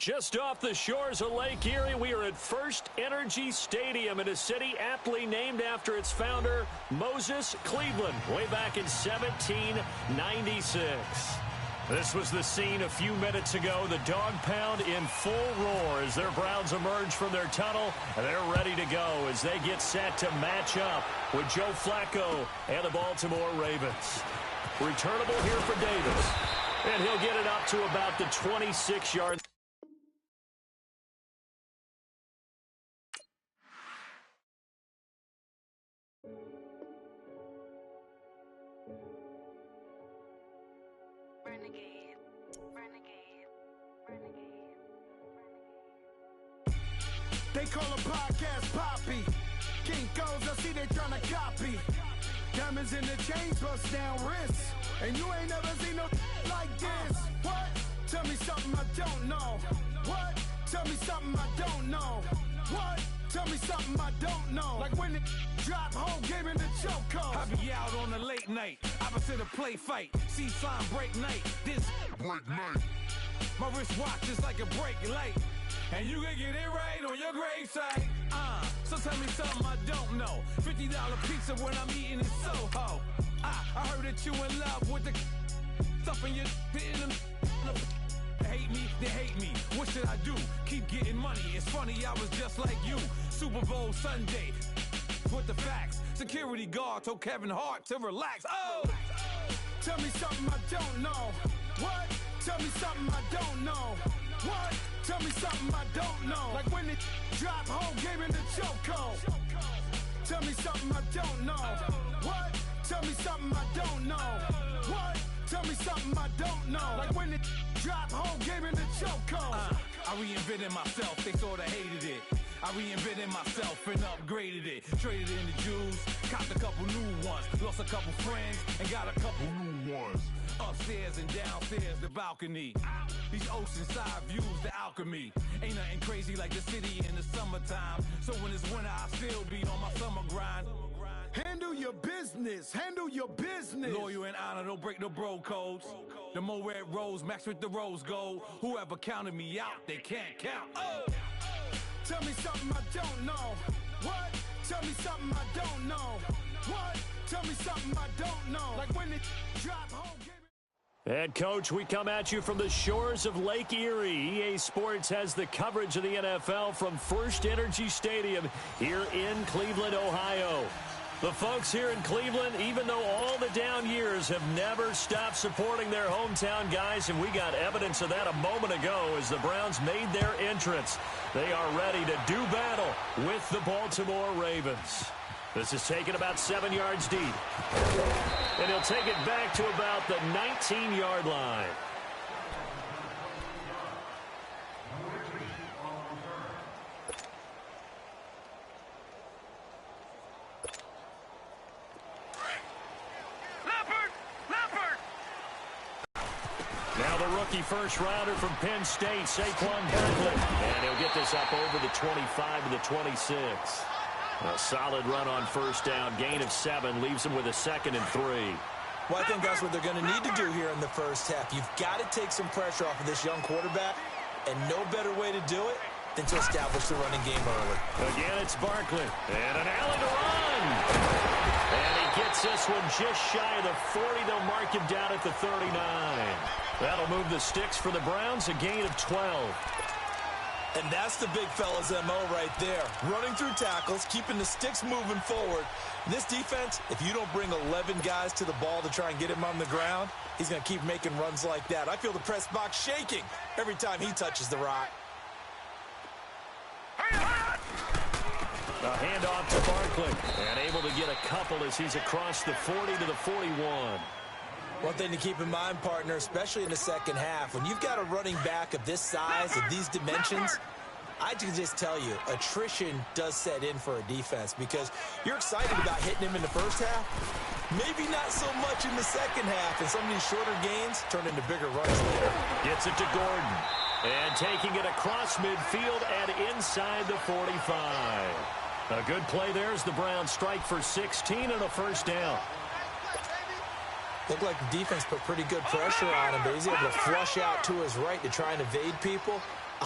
Just off the shores of Lake Erie, we are at First Energy Stadium in a city aptly named after its founder, Moses Cleveland, way back in 1796. This was the scene a few minutes ago. The dog pound in full roar as their Browns emerge from their tunnel. And they're ready to go as they get set to match up with Joe Flacco and the Baltimore Ravens. Returnable here for Davis. And he'll get it up to about the 26-yard. They call a podcast Poppy. Kinkos, I see they tryna copy. Diamonds in the chains, bust down wrists. And you ain't never seen no like this. What? Tell me something I don't know. What? Tell me something I don't know. What? Tell me something I don't know. Like when it drop, whole game in the chokehold. I be out on a late night, opposite a play fight. See sign break night, this break night. My wristwatch is like a break light. And you can get it right on your gravesite. So tell me something I don't know. $50 pizza when I'm eating in Soho. I heard that you in love with the stuff in your in the hate me, they hate me. What should I do? Keep getting money. It's funny, I was just like you. Super Bowl Sunday with the facts. Security guard told Kevin Hart to relax. Oh! Tell me something I don't know. What? Tell me something I don't know. What? Tell me something I don't know. Like when it drop, whole game in the chokehold. Tell me something I don't know. What? Tell me something I don't know. What? Tell me something I don't know. Like when it drop, whole game in the chokehold. I reinvented myself, they sorta hated it. I reinvented myself and upgraded it. Traded in the Jews, copped a couple new ones. Lost a couple friends and got a couple new ones. Upstairs and downstairs, the balcony. These oceanside views, the alchemy. Ain't nothing crazy like the city in the summertime. So when it's winter, I still be on my summer grind. Handle your business. Handle your business. Loyal and honor, don't break no bro codes. The more red rose, match with the rose gold. Whoever counted me out, they can't count. Oh! Tell me something I don't know. What? Tell me something I don't know. What? Tell me something I don't know. Like when it drop home. Head coach, we come at you from the shores of Lake Erie. EA Sports has the coverage of the NFL from First Energy Stadium here in Cleveland, Ohio. The folks here in Cleveland, even though all the down years, have never stopped supporting their hometown guys, and we got evidence of that a moment ago as the Browns made their entrance. They are ready to do battle with the Baltimore Ravens. This is taken about 7 yards deep. And he'll take it back to about the 19-yard line. Now the rookie first-rounder from Penn State, Saquon Barkley. And he'll get this up over the 25 to the 26. A solid run on first down. Gain of 7 leaves him with a 2nd and 3. Well, I think that's what they're going to need to do here in the first half. You've got to take some pressure off of this young quarterback, and no better way to do it than to establish the running game early. Again, it's Barkley. And an alley to run. And he gets this one just shy of the 40. They'll mark him down at the 39. That'll move the sticks for the Browns, a gain of 12. And that's the big fella's MO right there. Running through tackles, keeping the sticks moving forward. This defense, if you don't bring 11 guys to the ball to try and get him on the ground, he's going to keep making runs like that. I feel the press box shaking every time he touches the rock. A handoff to Barkley. And able to get a couple as he's across the 40 to the 41. One thing to keep in mind, partner, especially in the second half, when you've got a running back of this size, of these dimensions, I can just tell you, attrition does set in for a defense because you're excited about hitting him in the first half. Maybe not so much in the second half, and some of these shorter gains turn into bigger runs later. Gets it to Gordon. And taking it across midfield and inside the 45. A good play there as the Browns strike for 16 and a first down. Looked like the defense put pretty good pressure on him, but he's able to flush out to his right to try and evade people.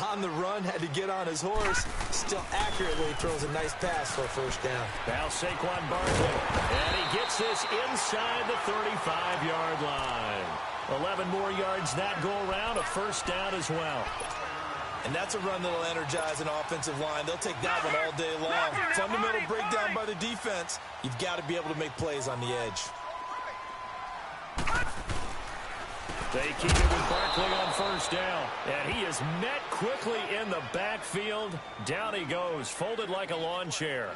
on the run, had to get on his horse. Still accurately throws a nice pass for a first down. Now Saquon Barkley, and he gets this inside the 35-yard line. 11 more yards that go around, a first down as well. And that's a run that'll energize an offensive line. They'll take that one all day long. Fundamental breakdown by the defense. You've got to be able to make plays on the edge. They keep it with Barkley on first down. And he is met quickly in the backfield. Down he goes, folded like a lawn chair.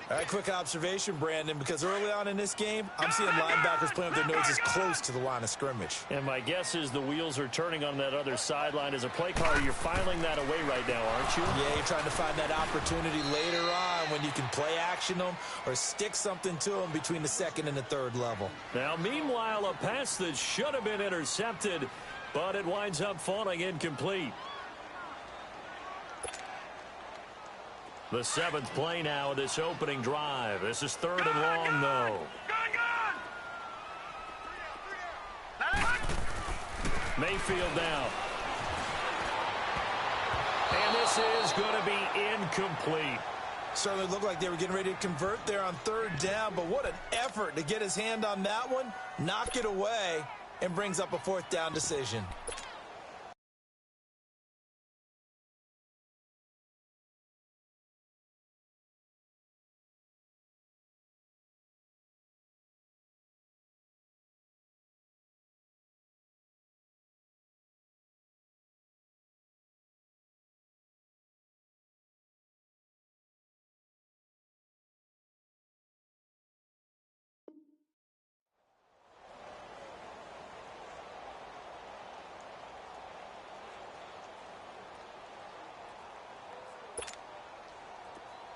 All right, quick observation, Brandon, because early on in this game, I'm seeing linebackers playing with their noses close to the line of scrimmage. And my guess is the wheels are turning on that other sideline. As a play caller, you're filing that away right now, aren't you? Yeah, you're trying to find that opportunity later on when you can play action them or stick something to them between the second and the third level. Now, meanwhile, a pass that should have been intercepted, but it winds up falling incomplete. The 7th play now of this opening drive. This is 3rd and long, though. Mayfield now. And this is going to be incomplete. Certainly looked like they were getting ready to convert there on 3rd down, but what an effort to get his hand on that one, knock it away, and brings up a 4th down decision.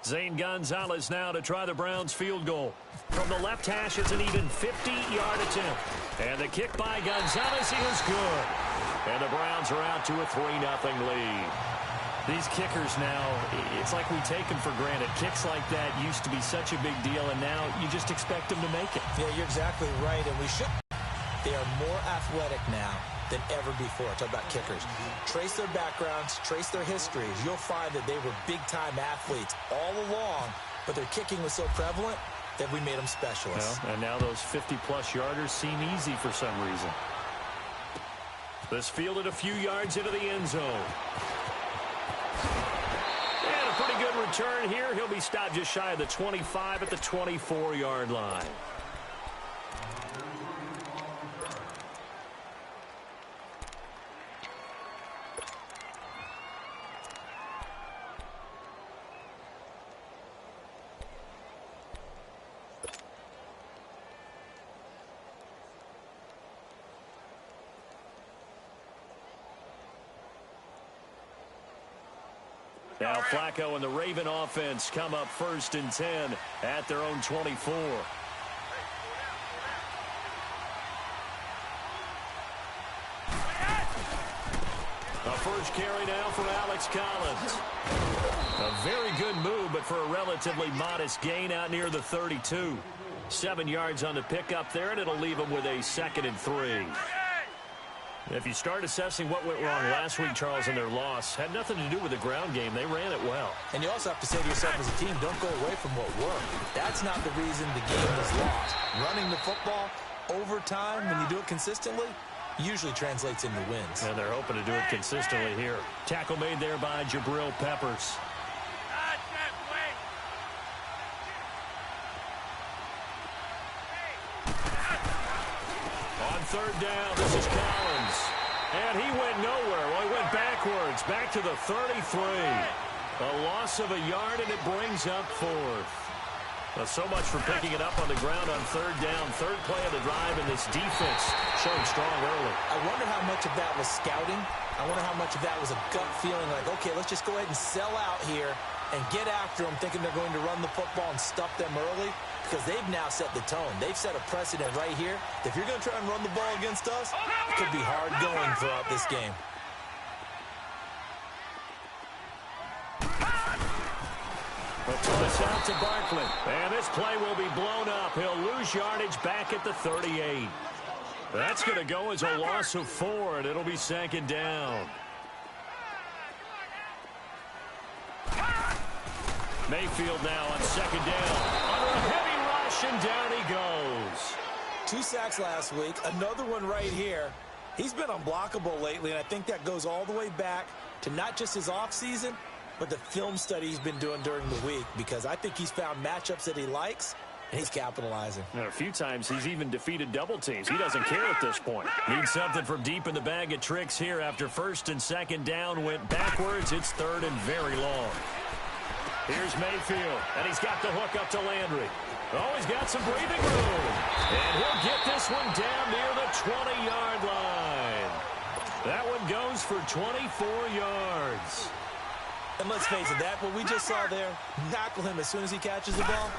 Zane Gonzalez now to try the Browns field goal. From the left hash, it's an even 50-yard attempt. And the kick by Gonzalez is good. And the Browns are out to a 3-0 lead. These kickers now, it's like we take them for granted. Kicks like that used to be such a big deal, and now you just expect them to make it. Yeah, you're exactly right, and we should. They are more athletic now than ever before. Talk about kickers. Trace their backgrounds, trace their histories. You'll find that they were big-time athletes all along, but their kicking was so prevalent that we made them specialists. Well, and now those 50-plus yarders seem easy for some reason. This fielded a few yards into the end zone. And a pretty good return here. He'll be stopped just shy of the 25 at the 24-yard line. Now Flacco and the Raven offense come up 1st and 10 at their own 24. A first carry now for Alex Collins. A very good move, but for a relatively modest gain out near the 32. 7 yards on the pickup there, and it'll leave him with a 2nd and 3. If you start assessing what went wrong last week, Charles, in their loss, had nothing to do with the ground game. They ran it well. And you also have to say to yourself as a team, don't go away from what worked. That's not the reason the game was lost. Running the football over time, when you do it consistently, usually translates into wins. And they're hoping to do it consistently here. Tackle made there by Jabril Peppers. On 3rd down, this is Collins. And he went nowhere. Well, he went backwards, back to the 33. A loss of a yard, and it brings up 4th. Well, so much for picking it up on the ground on 3rd down. 3rd play of the drive, and this defense showing strong early. I wonder how much of that was scouting. I wonder how much of that was a gut feeling like, okay, let's just go ahead and sell out here and get after them, thinking they're going to run the football and stuff them early, because they've now set the tone. They've set a precedent right here. If you're going to try and run the ball against us, it could be hard going throughout this game. A toss out to Barkley. And this play will be blown up. He'll lose yardage back at the 38. That's going to go as a loss of 4, and it'll be 2nd down. Mayfield now on second down. Under a heavy rush, and down he goes. 2 sacks last week, another one right here. He's been unblockable lately, and I think that goes all the way back to not just his offseason, but the film study he's been doing during the week, because I think he's found matchups that he likes, and he's capitalizing. And a few times he's even defeated double teams. He doesn't care at this point. Needs something from deep in the bag of tricks here after first and second down went backwards. It's third and very long. Here's Mayfield, and he's got the hook up to Landry. Oh, he's got some breathing room. And he'll get this one down near the 20-yard line. That one goes for 24 yards. And let's face it, that what we just saw there, tackle him as soon as he catches the ball.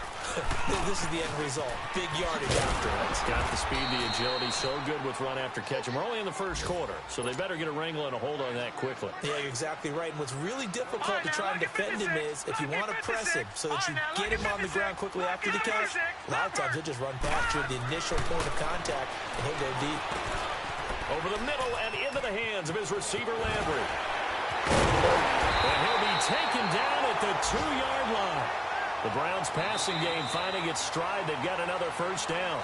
This is the end result. Big yardage after it. It's got the speed, the agility, so good with run after catch. And we're only in the first quarter, so they better get a wrangle and a hold on that quickly. Yeah, you're exactly right. And what's really difficult to try and defend him is if you want to press him so that you get him on the ground quickly after the catch, a lot of times he'll just run past you at the initial point of contact, and he'll go deep. Over the middle and into the hands of his receiver, Landry. And he'll be taken down at the 2-yard line. The Browns passing game finding its stride. They've got another first down.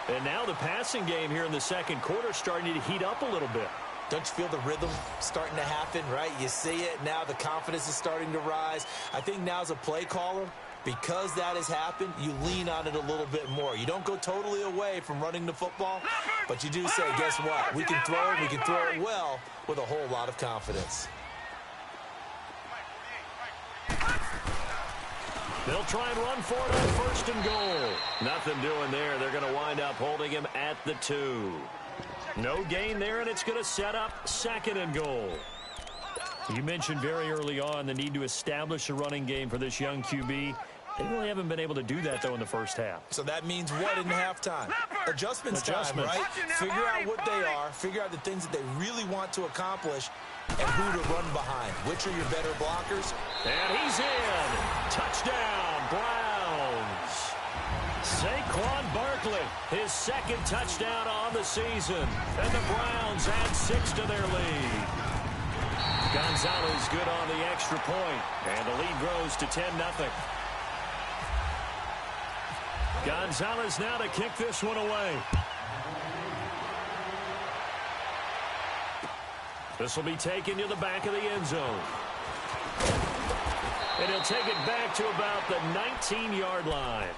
And now the passing game here in the second quarter starting to heat up a little bit. Don't you feel the rhythm starting to happen, right? You see it now. The confidence is starting to rise. I think now as a play caller, because that has happened, you lean on it a little bit more. You don't go totally away from running the football, but you do say, guess what? We can throw it. We can throw it well with a whole lot of confidence. They'll try and run for it on first and goal. Nothing doing there. They're going to wind up holding him at the 2. No gain there, and it's going to set up second and goal. You mentioned very early on the need to establish a running game for this young QB. They really haven't been able to do that, though, in the first half. So that means what in halftime? Adjustments time, right? Figure out what they are. Figure out the things that they really want to accomplish and who to run behind. Which are your better blockers? And he's in. Touchdown, Browns. Saquon Barkley, his second touchdown on the season. And the Browns add 6 to their lead. Gonzalez good on the extra point. And the lead grows to 10-0. Gonzalez now to kick this one away. This will be taken to the back of the end zone. And he'll take it back to about the 19-yard line.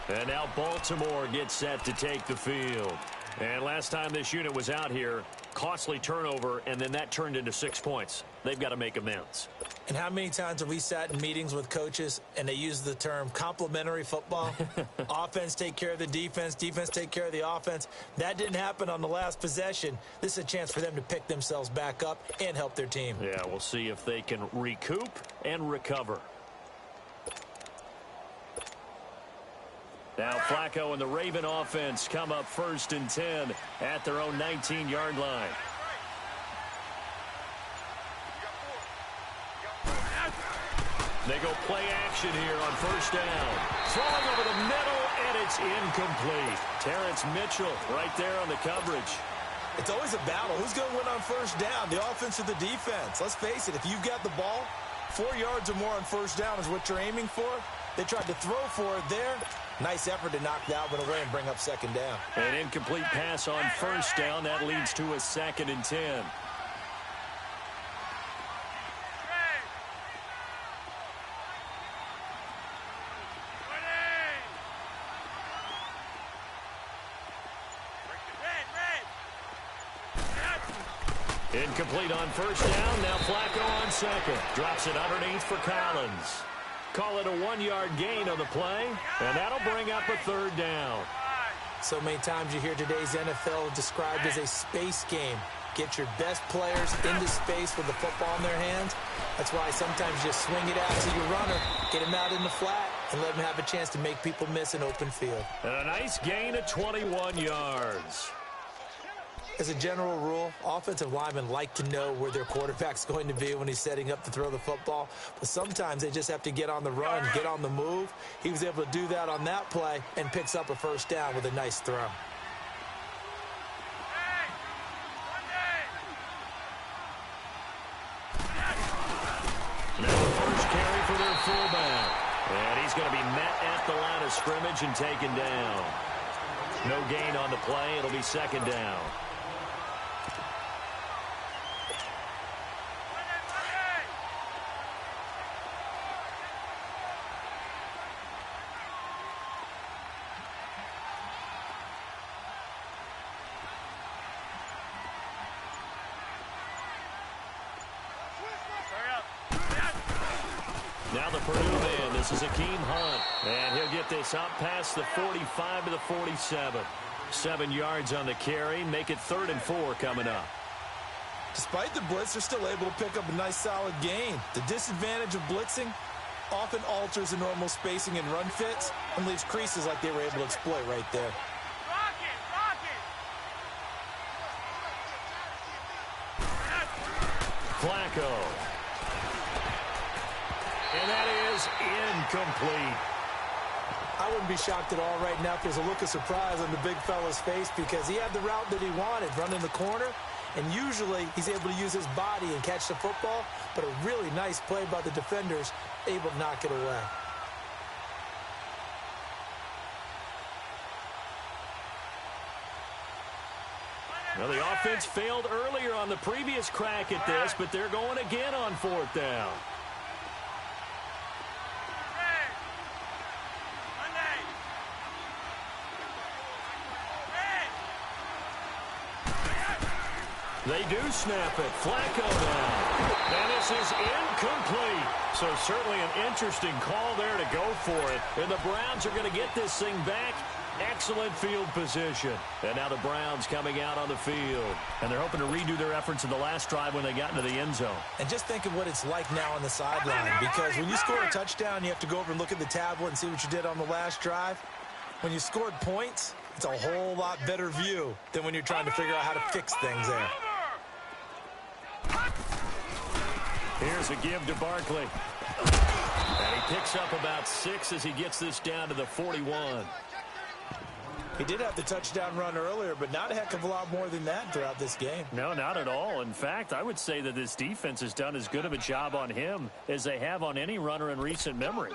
And now Baltimore gets set to take the field. And last time this unit was out here, costly turnover, and then that turned into 6 points. They've got to make amends. And how many times have we sat in meetings with coaches and they use the term complementary football? Offense take care of the defense, defense take care of the offense. That didn't happen on the last possession. This is a chance for them to pick themselves back up and help their team. Yeah, we'll see if they can recoup and recover. Now Flacco and the Raven offense come up first and 10 at their own 19-yard line. They go play action here on first down. Throwing over the middle, and it's incomplete. Terrence Mitchell right there on the coverage. It's always a battle. Who's going to win on first down, the offense or the defense? Let's face it, if you've got the ball, 4 yards or more on first down is what you're aiming for. They tried to throw for it there. Nice effort to knock that one away and bring up second down. An incomplete pass on first down. That leads to a 2nd and 10. Incomplete on first down. Now Flacco on second. Drops it underneath for Collins. Call it a 1-yard gain on the play, and that'll bring up a 3rd down. So many times you hear today's NFL described as a space game. Get your best players into space with the football in their hands. That's why sometimes you just swing it out to your runner, get him out in the flat, and let him have a chance to make people miss an open field. And a nice gain of 21 yards. As a general rule, offensive linemen like to know where their quarterback's going to be when he's setting up to throw the football. But sometimes they just have to get on the run, get on the move. He was able to do that on that play and picks up a first down with a nice throw. Now the first carry for their fullback. And he's going to be met at the line of scrimmage and taken down. No gain on the play. It'll be second down. Now the Purdue man, this is Akeem Hunt. And he'll get this up past the 45 to the 47. 7 yards on the carry. Make it 3rd and 4 coming up. Despite the blitz, they're still able to pick up a nice solid gain. The disadvantage of blitzing often alters the normal spacing and run fits and leaves creases like they were able to exploit right there. Flacco. And that is incomplete. I wouldn't be shocked at all right now if there's a look of surprise on the big fella's face because he had the route that he wanted, running the corner, and usually he's able to use his body and catch the football, but a really nice play by the defenders, able to knock it away. Well, the offense failed earlier on the previous crack at this, but they're going again on 4th down. They do snap it. Flacco down. And this is incomplete. So certainly an interesting call there to go for it. And the Browns are going to get this thing back. Excellent field position. And now the Browns coming out on the field. And they're hoping to redo their efforts in the last drive when they got into the end zone. And just think of what it's like now on the sideline. Because when you score a touchdown, you have to go over and look at the tablet and see what you did on the last drive. When you scored points, it's a whole lot better view than when you're trying to figure out how to fix things there. Here's a give to Barkley. And he picks up about 6 as he gets this down to the 41. He did have the touchdown run earlier, but not a heck of a lot more than that throughout this game. No, not at all. In fact, I would say that this defense has done as good of a job on him as they have on any runner in recent memory.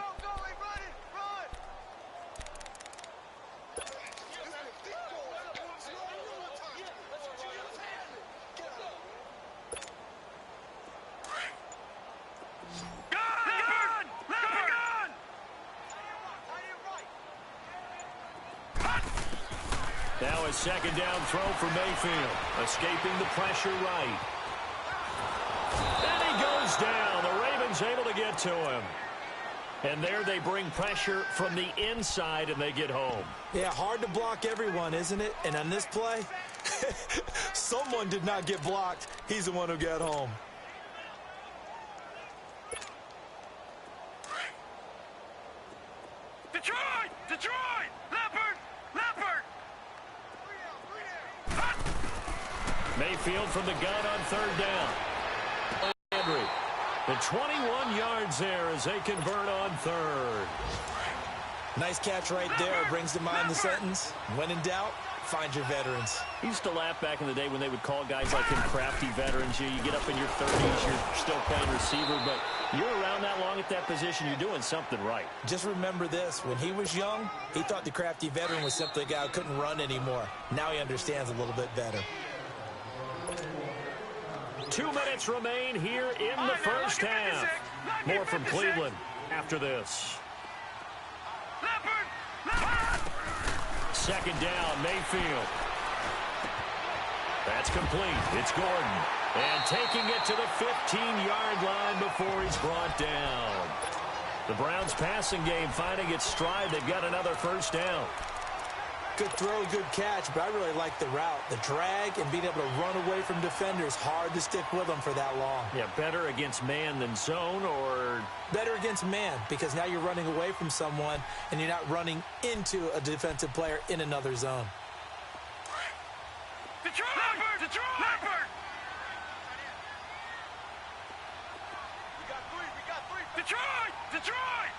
Now a second down throw for Mayfield. Escaping the pressure right. And he goes down. The Ravens able to get to him. And there they bring pressure from the inside and they get home. Yeah, hard to block everyone, isn't it? And on this play, someone did not get blocked. He's the one who got home. Detroit! Detroit! Leopard! Leopard! Mayfield from the gun on 3rd down. Henry. The 21 yards there as they convert on 3rd. Nice catch right there. Brings to mind the sentence, when in doubt, find your veterans. He used to laugh back in the day when they would call guys like him crafty veterans. You get up in your 30s, you're still playing receiver, but you're around that long at that position, you're doing something right. Just remember this. When he was young, he thought the crafty veteran was simply a guy who couldn't run anymore. Now he understands a little bit better. 2 minutes remain here in the first half. More from Cleveland after this. Second down, Mayfield. That's complete. It's Gordon. And taking it to the 15-yard line before he's brought down. The Browns passing game finding its stride. They've got another first down. Good throw, good catch, but I really like the route. The drag and being able to run away from defenders, hard to stick with them for that long. Yeah, better against man than zone, or? Better against man, because now you're running away from someone and you're not running into a defensive player in another zone. Detroit! Leopard! Detroit! Leopard! We got three. Detroit! Detroit!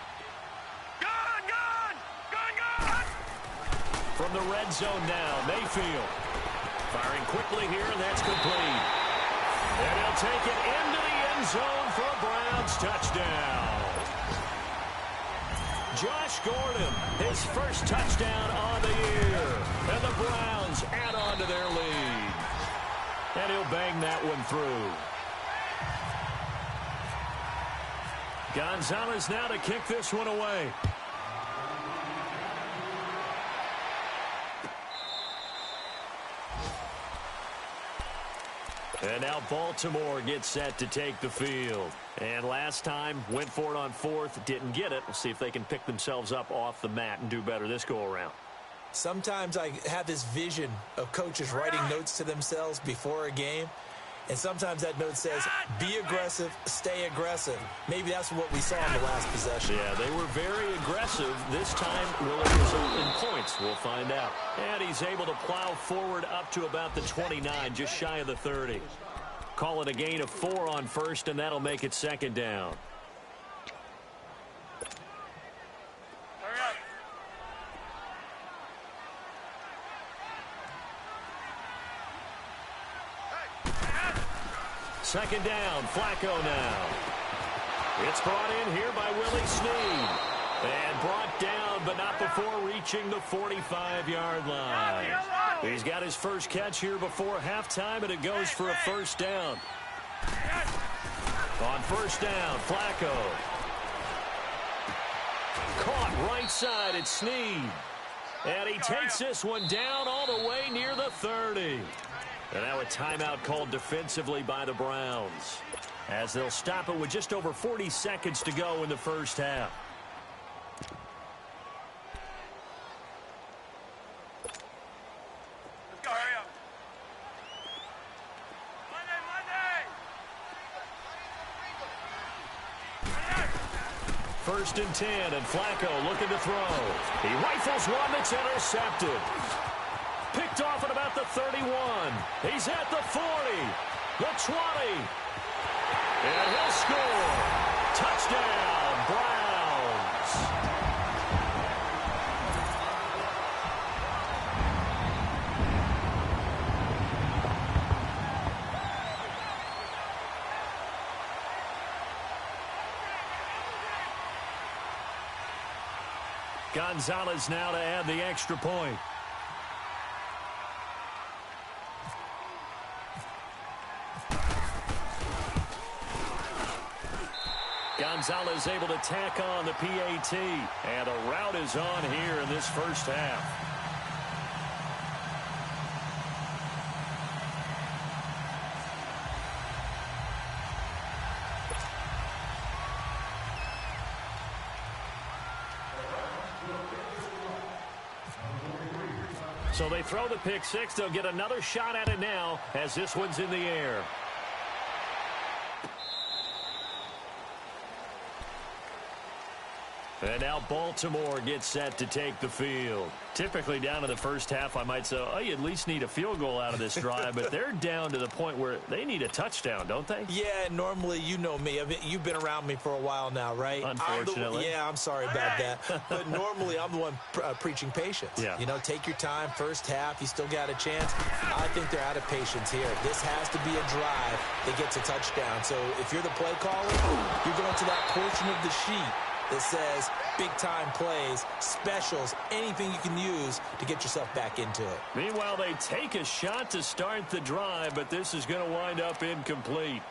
Gun! Gun! Gun! Gun! From the red zone now, Mayfield. Firing quickly here, and that's complete. And he'll take it into the end zone for a Browns touchdown. Josh Gordon, his first touchdown on the year. And the Browns add on to their lead. And he'll bang that one through. Gonzalez now to kick this one away. And now Baltimore gets set to take the field. And last time, went for it on fourth, didn't get it. We'll see if they can pick themselves up off the mat and do better this go-around. Sometimes I have this vision of coaches writing notes to themselves before a game. And sometimes that note says, be aggressive, stay aggressive. Maybe that's what we saw in the last possession. Yeah, they were very aggressive. This time, will it result in points? We'll find out. And he's able to plow forward up to about the 29, just shy of the 30. Call it a gain of 4 on first, and that'll make it second down. Second down, Flacco now. It's brought in here by Willie Snead. And brought down, but not before reaching the 45-yard line. He's got his first catch here before halftime, and it goes for a first down. On first down, Flacco. Caught right side, it's Snead. And he takes this one down all the way near the 30. And now a timeout called defensively by the Browns, as they'll stop it with just over 40 seconds to go in the first half. Let's go, hurry up. Monday. First and 10, and Flacco looking to throw. He rifles one that's intercepted. Picked off at about the 31. He's at the 40, the 20. And he'll score. Touchdown, Browns. Gonzalez now to add the extra point. Gonzalez able to tack on the PAT. And a route is on here in this first half. So they throw the pick six. They'll get another shot at it now as this one's in the air. And now Baltimore gets set to take the field. Typically down in the first half, I might say, oh, you at least need a field goal out of this drive. But they're down to the point where they need a touchdown, don't they? Yeah, normally, you know me. You've been around me for a while now, right? Unfortunately. I'm sorry about that. But normally, I'm the one preaching patience. Yeah. You know, take your time. First half, you still got a chance. I think they're out of patience here. This has to be a drive that gets a touchdown. So if you're the play caller, you're going to that portion of the sheet that says big-time plays, specials, anything you can use to get yourself back into it. Meanwhile, they take a shot to start the drive, but this is going to wind up incomplete.